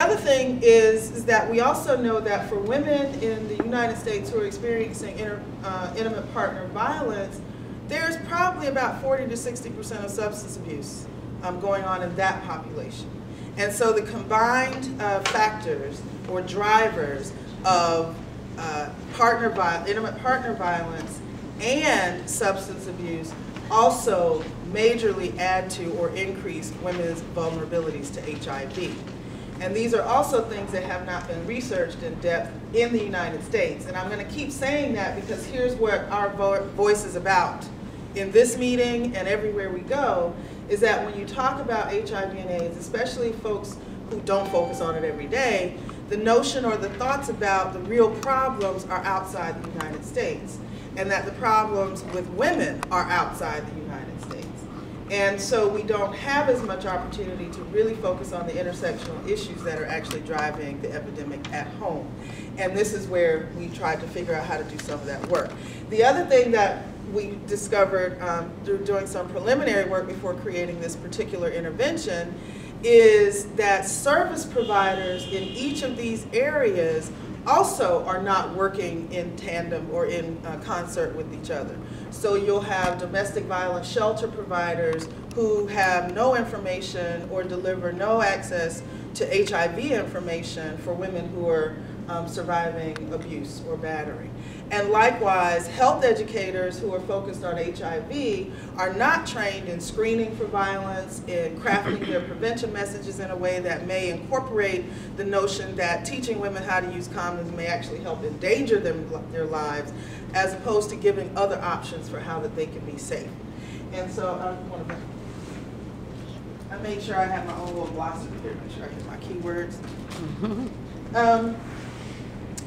other thing is that we also know that for women in the United States who are experiencing intimate partner violence, there's probably about 40 to 60% of substance abuse going on in that population. And so the combined factors or drivers of intimate partner violence and substance abuse also majorly add to or increase women's vulnerabilities to HIV. And these are also things that have not been researched in depth in the United States. And I'm going to keep saying that because here's what our voice is about in this meeting and everywhere we go, is that when you talk about HIV and AIDS, especially folks who don't focus on it every day, the notion or the thoughts about the real problems are outside the United States, and that the problems with women are outside the United States. And so we don't have as much opportunity to really focus on the intersectional issues that are actually driving the epidemic at home. And this is where we tried to figure out how to do some of that work. The other thing that we discovered through doing some preliminary work before creating this particular intervention is that service providers in each of these areas also are not working in tandem or in concert with each other. So you'll have domestic violence shelter providers who have no information or deliver no access to HIV information for women who are surviving abuse or battery. And likewise, health educators who are focused on HIV are not trained in screening for violence, in crafting their prevention messages in a way that may incorporate the notion that teaching women how to use condoms may actually help endanger their lives, as opposed to giving other options for how that they can be safe. And so I made sure I had my own little glossary here, make sure I get my keywords.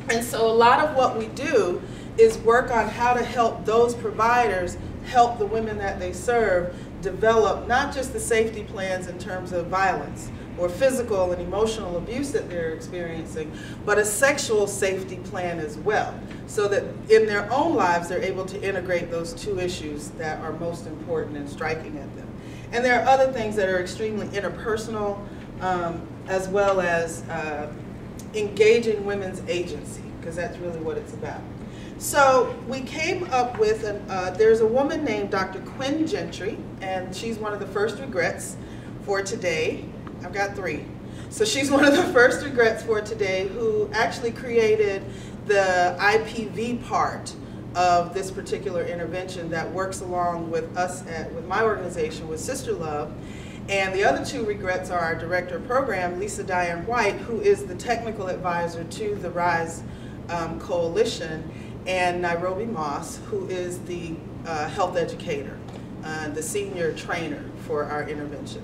And so a lot of what we do is work on how to help those providers help the women that they serve develop not just the safety plans in terms of violence or physical and emotional abuse that they're experiencing, but a sexual safety plan as well, so that in their own lives they're able to integrate those two issues that are most important and striking at them. And there are other things that are extremely interpersonal, as well as engaging women's agency, because that's really what it's about. So we came up with, there's a woman named Dr. Quinn Gentry, and she's one of the first regrets for today. I've got 3. So she's one of the first regrets for today who actually created the IPV part of this particular intervention that works along with us with my organization, with Sister Love. And the other 2 regrets are our director of program, Lisa Diane White, who is the technical advisor to the RISE Coalition, and Nairobi Moss, who is the health educator, the senior trainer for our intervention.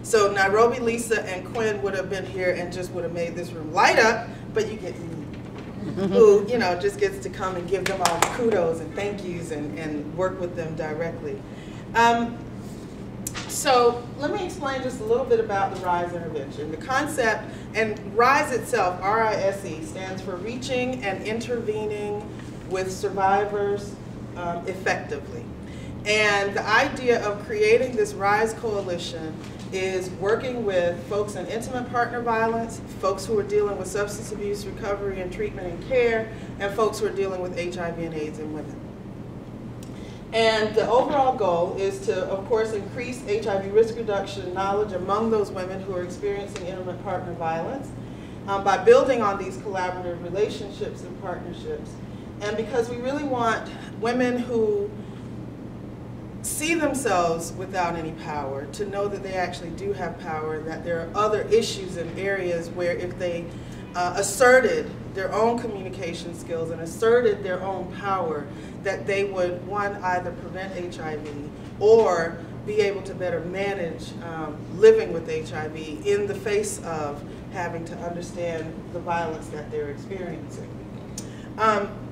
So Nairobi, Lisa, and Quinn would have been here and just would have made this room light up, but you get who, you know, just gets to come and give them all the kudos and thank yous and work with them directly. So let me explain just a little bit about the RISE intervention. The concept, and RISE itself, R-I-S-E, stands for Reaching and Intervening with Survivors Effectively. And the idea of creating this RISE coalition is working with folks in intimate partner violence, folks who are dealing with substance abuse recovery and treatment and care, and folks who are dealing with HIV and AIDS in women. And the overall goal is to, of course, increase HIV risk reduction knowledge among those women who are experiencing intimate partner violence by building on these collaborative relationships and partnerships. And because we really want women who see themselves without any power to know that they actually do have power, and that there are other issues and areas where if they asserted their own communication skills and asserted their own power, that they would, one, either prevent HIV or be able to better manage living with HIV in the face of having to understand the violence that they're experiencing.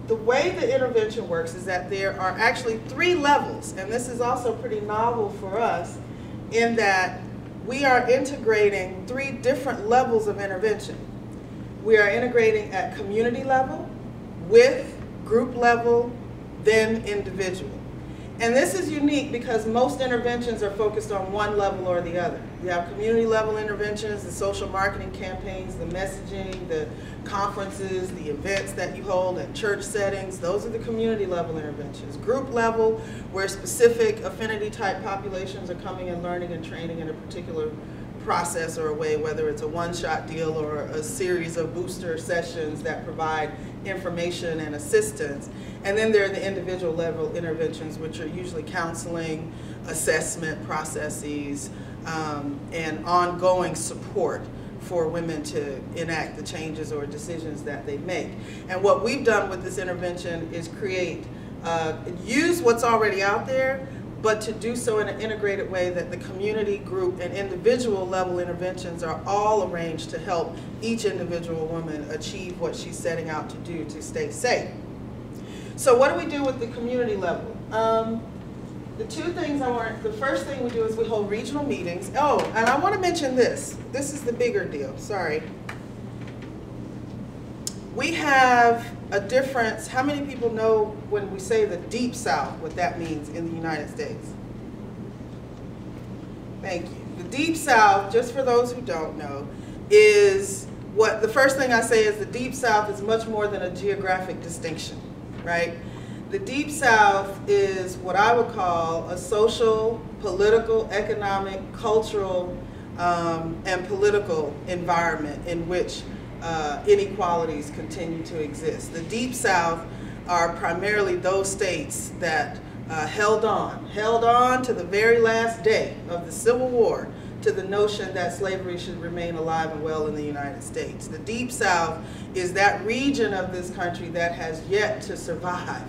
The way the intervention works is that there are actually 3 levels, and this is also pretty novel for us in that we are integrating 3 different levels of intervention. We are integrating at community level, with group level, then individual. And this is unique because most interventions are focused on one level or the other. You have community level interventions, the social marketing campaigns, the messaging, the conferences, the events that you hold in church settings. Those are the community level interventions. Group level, where specific affinity type populations are coming and learning and training in a particular process or a way, whether it's a one-shot deal or a series of booster sessions that provide information and assistance. And then there are the individual level interventions, which are usually counseling, assessment processes, and ongoing support for women to enact the changes or decisions that they make. And what we've done with this intervention is use what's already out there, but to do so in an integrated way that the community, group, and individual level interventions are all arranged to help each individual woman achieve what she's setting out to do to stay safe. So what do we do with the community level? The two things the first thing we do is we hold regional meetings. Oh, and I want to mention this. This is the bigger deal, sorry. We have a difference. How many people know when we say the Deep South, what that means in the United States? Thank you. The Deep South, just for those who don't know, is the first thing I say is the Deep South is much more than a geographic distinction, right? The Deep South is what I would call a social, political, economic, cultural, and political environment in which inequalities continue to exist. The Deep South are primarily those states that held on to the very last day of the Civil War to the notion that slavery should remain alive and well in the United States. The Deep South is that region of this country that has yet to survive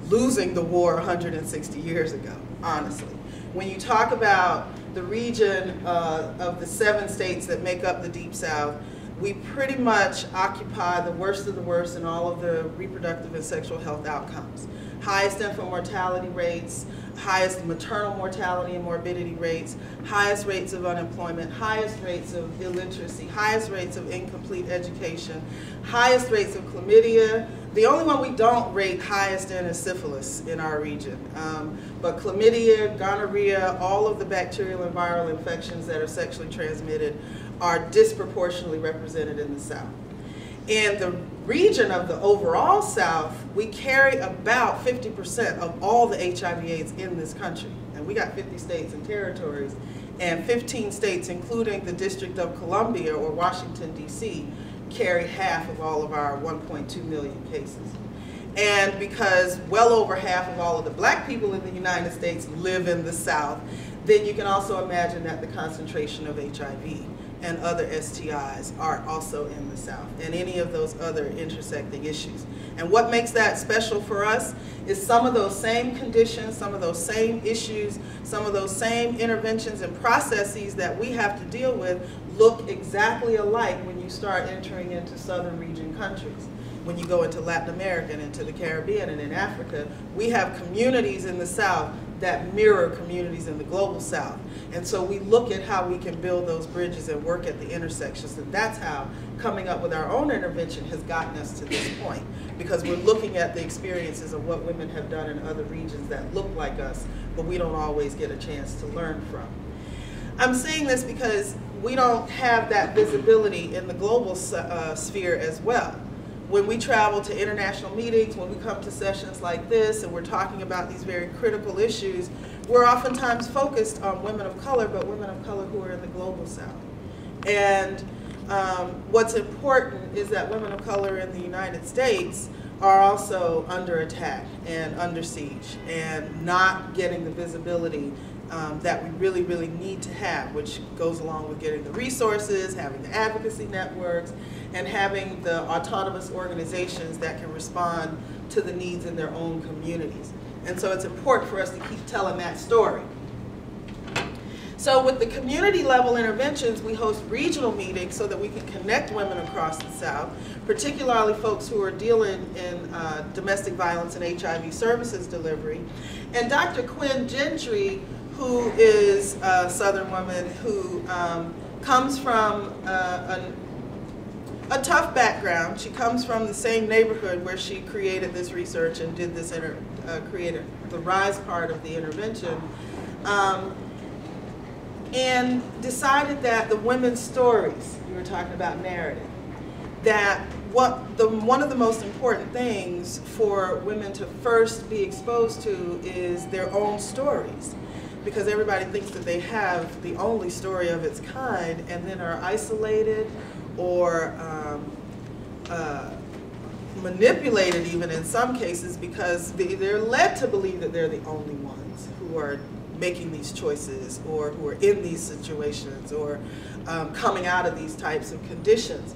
losing the war 160 years ago, honestly. When you talk about the region of the 7 states that make up the Deep South, we pretty much occupy the worst of the worst in all of the reproductive and sexual health outcomes. Highest infant mortality rates, highest maternal mortality and morbidity rates, highest rates of unemployment, highest rates of illiteracy, highest rates of incomplete education, highest rates of chlamydia. The only one we don't rate highest in is syphilis in our region. But chlamydia, gonorrhea, all of the bacterial and viral infections that are sexually transmitted are disproportionately represented in the South. In the region of the overall South, we carry about 50% of all the HIV/AIDS in this country. And we got 50 states and territories, and 15 states, including the District of Columbia or Washington, D.C., carry half of all of our 1.2 million cases. And because well over half of all of the black people in the United States live in the South, then you can also imagine that the concentration of HIV and other STIs are also in the South, and any of those other intersecting issues. And what makes that special for us is some of those same conditions, some of those same issues, some of those same interventions and processes that we have to deal with look exactly alike when you start entering into southern region countries. When you go into Latin America and into the Caribbean and in Africa, we have communities in the South that mirror communities in the global South. And so we look at how we can build those bridges and work at the intersections, and that's how coming up with our own intervention has gotten us to this point, because we're looking at the experiences of what women have done in other regions that look like us, but we don't always get a chance to learn from. I'm saying this because we don't have that visibility in the global sphere as well. When we travel to international meetings, when we come to sessions like this and we're talking about these very critical issues, we're oftentimes focused on women of color, but women of color who are in the global South. And what's important is that women of color in the United States are also under attack and under siege and not getting the visibility that we really, really need to have, which goes along with getting the resources, having the advocacy networks, and having the autonomous organizations that can respond to the needs in their own communities. And so it's important for us to keep telling that story. So with the community level interventions, we host regional meetings so that we can connect women across the South, particularly folks who are dealing in domestic violence and HIV services delivery. And Dr. Quinn Gentry, who is a Southern woman who comes from a tough background. She comes from the same neighborhood where she created this research and did this created the RISE part of the intervention, and decided that the women's stories, you were talking about narrative, that one of the most important things for women to first be exposed to is their own stories, because everybody thinks that they have the only story of its kind and then are isolated or manipulated even in some cases, because they're led to believe that they're the only ones who are making these choices or who are in these situations or coming out of these types of conditions.